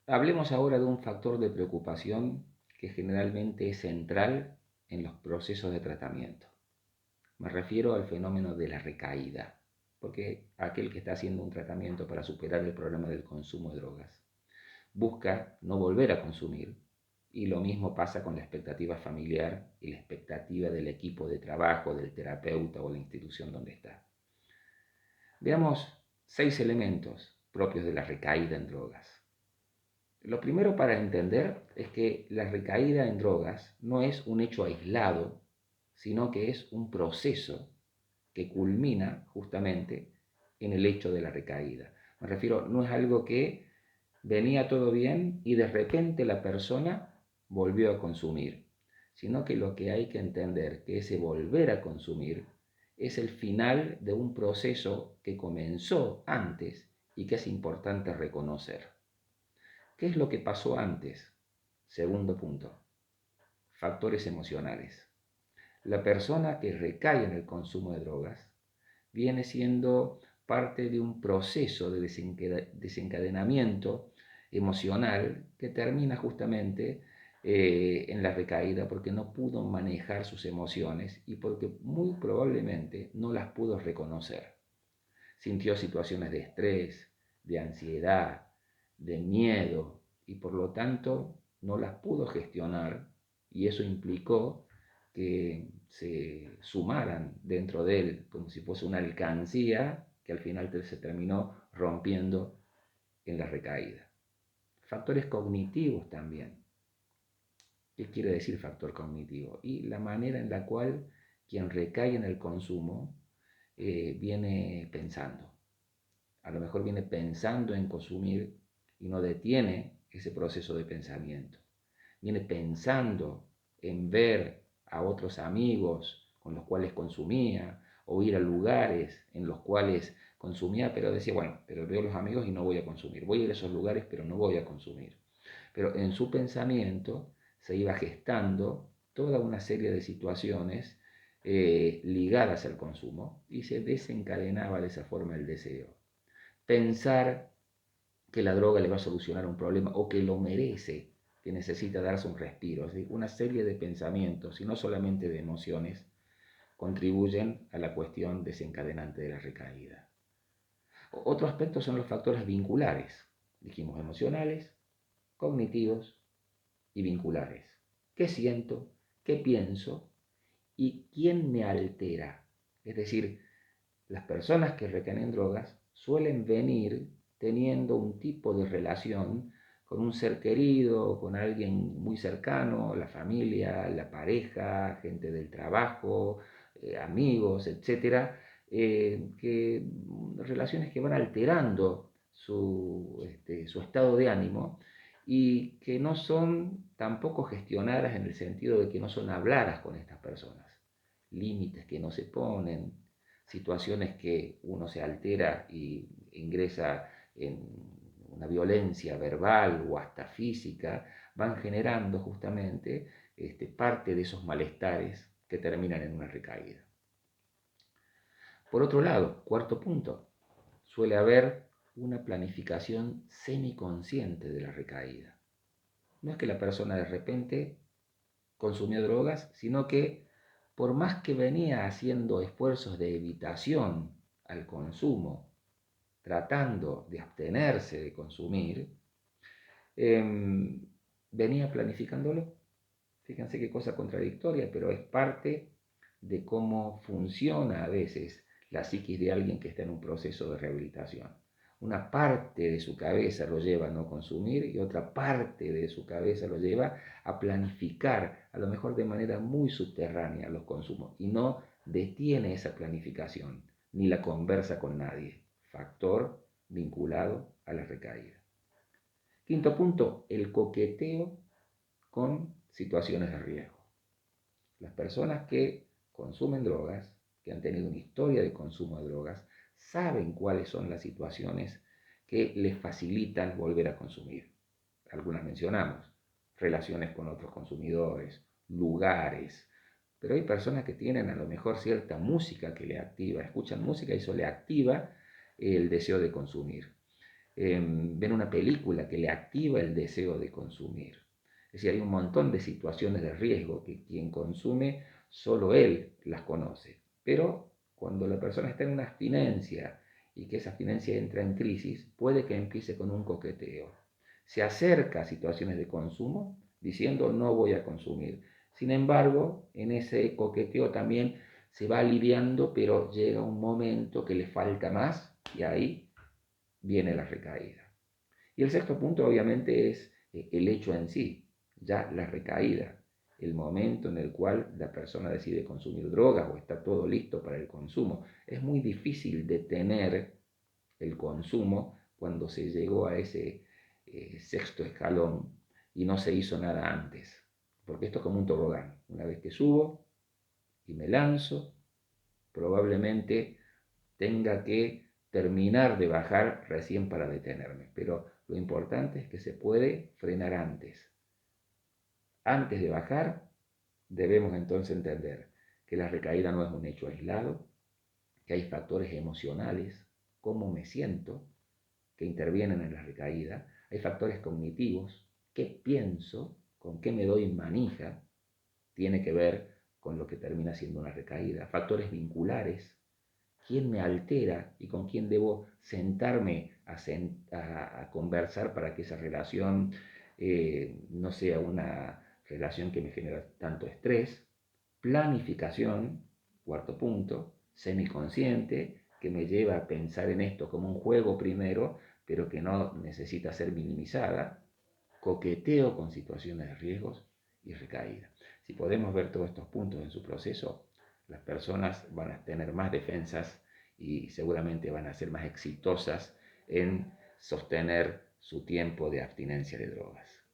Hablemos ahora de un factor de preocupación que generalmente es central en los procesos de tratamiento. Me refiero al fenómeno de la recaída, porque aquel que está haciendo un tratamiento para superar el problema del consumo de drogas busca no volver a consumir, y lo mismo pasa con la expectativa familiar y la expectativa del equipo de trabajo, del terapeuta o la institución donde está. Veamos 6 elementos propios de la recaída en drogas. Lo primero para entender es que la recaída en drogas no es un hecho aislado, sino que es un proceso que culmina justamente en el hecho de la recaída. Me refiero, no es algo que venía todo bien y de repente la persona volvió a consumir, sino que lo que hay que entender que ese volver a consumir es el final de un proceso que comenzó antes y que es importante reconocer. ¿Qué es lo que pasó antes? Segundo punto, factores emocionales. La persona que recae en el consumo de drogas viene siendo parte de un proceso de desencadenamiento emocional que termina justamente en la recaída porque no pudo manejar sus emociones y porque muy probablemente no las pudo reconocer. Sintió situaciones de estrés, de ansiedad, de miedo y por lo tanto no las pudo gestionar, y eso implicó que se sumaran dentro de él como si fuese una alcancía que al final se terminó rompiendo en la recaída. Factores cognitivos también. ¿Qué quiere decir factor cognitivo? Y la manera en la cual quien recae en el consumo viene pensando. A lo mejor viene pensando en consumir y no detiene ese proceso de pensamiento. Viene pensando en ver a otros amigos con los cuales consumía o ir a lugares en los cuales consumía, pero decía, bueno, pero veo a los amigos y no voy a consumir. Voy a ir a esos lugares, pero no voy a consumir. Pero en su pensamiento se iba gestando toda una serie de situaciones ligadas al consumo y se desencadenaba de esa forma el deseo. Pensar que la droga le va a solucionar un problema o que lo merece, que necesita darse un respiro. Es decir, una serie de pensamientos y no solamente de emociones contribuyen a la cuestión desencadenante de la recaída. Otro aspecto son los factores vinculares. Dijimos emocionales, cognitivos y vinculares. ¿Qué siento? ¿Qué pienso? ¿Y quién me altera? Es decir, las personas que recaen en drogas suelen venir teniendo un tipo de relación con un ser querido, con alguien muy cercano, la familia, la pareja, gente del trabajo, amigos, etcétera, relaciones que van alterando su estado de ánimo y que no son tampoco gestionadas en el sentido de que no son habladas con estas personas. Límites que no se ponen, situaciones que uno se altera y ingresa en una violencia verbal o hasta física, van generando justamente parte de esos malestares que terminan en una recaída. Por otro lado, cuarto punto, suele haber una planificación semiconsciente de la recaída. No es que la persona de repente consumió drogas, sino que por más que venía haciendo esfuerzos de evitación al consumo, tratando de abstenerse de consumir, venía planificándolo. Fíjense qué cosa contradictoria, pero es parte de cómo funciona a veces la psiquis de alguien que está en un proceso de rehabilitación. Una parte de su cabeza lo lleva a no consumir y otra parte de su cabeza lo lleva a planificar, a lo mejor de manera muy subterránea, los consumos y no detiene esa planificación ni la conversa con nadie. Factor vinculado a la recaída. Quinto punto, el coqueteo con situaciones de riesgo. Las personas que consumen drogas, que han tenido una historia de consumo de drogas, saben cuáles son las situaciones que les facilitan volver a consumir. Algunas mencionamos, relaciones con otros consumidores, lugares, pero hay personas que tienen a lo mejor cierta música que le activa, escuchan música y eso le activa el deseo de consumir. ven una película que le activa el deseo de consumir. Es decir, hay un montón de situaciones de riesgo que quien consume, solo él las conoce. Pero cuando la persona está en una abstinencia y que esa abstinencia entra en crisis, puede que empiece con un coqueteo. Se acerca a situaciones de consumo diciendo no voy a consumir. Sin embargo, en ese coqueteo también se va aliviando, pero llega un momento que le falta más y ahí viene la recaída. Y el sexto punto obviamente es el hecho en sí, ya la recaída, el momento en el cual la persona decide consumir drogas o está todo listo para el consumo. Es muy difícil detener el consumo cuando se llegó a ese sexto escalón y no se hizo nada antes. Porque esto es como un tobogán. Una vez que subo y me lanzo, probablemente tenga que terminar de bajar recién para detenerme. Pero lo importante es que se puede frenar antes. Antes de bajar, debemos entonces entender que la recaída no es un hecho aislado, que hay factores emocionales, cómo me siento, que intervienen en la recaída. Hay factores cognitivos, qué pienso, con qué me doy manija, tiene que ver con lo que termina siendo una recaída. Factores vinculares, quién me altera y con quién debo sentarme a conversar para que esa relación no sea una relación que me genera tanto estrés. Planificación, cuarto punto, semiconsciente, que me lleva a pensar en esto como un juego primero, pero que no necesita ser minimizada. Coqueteo con situaciones de riesgos y recaída. Si podemos ver todos estos puntos en su proceso, las personas van a tener más defensas y seguramente van a ser más exitosas en sostener su tiempo de abstinencia de drogas.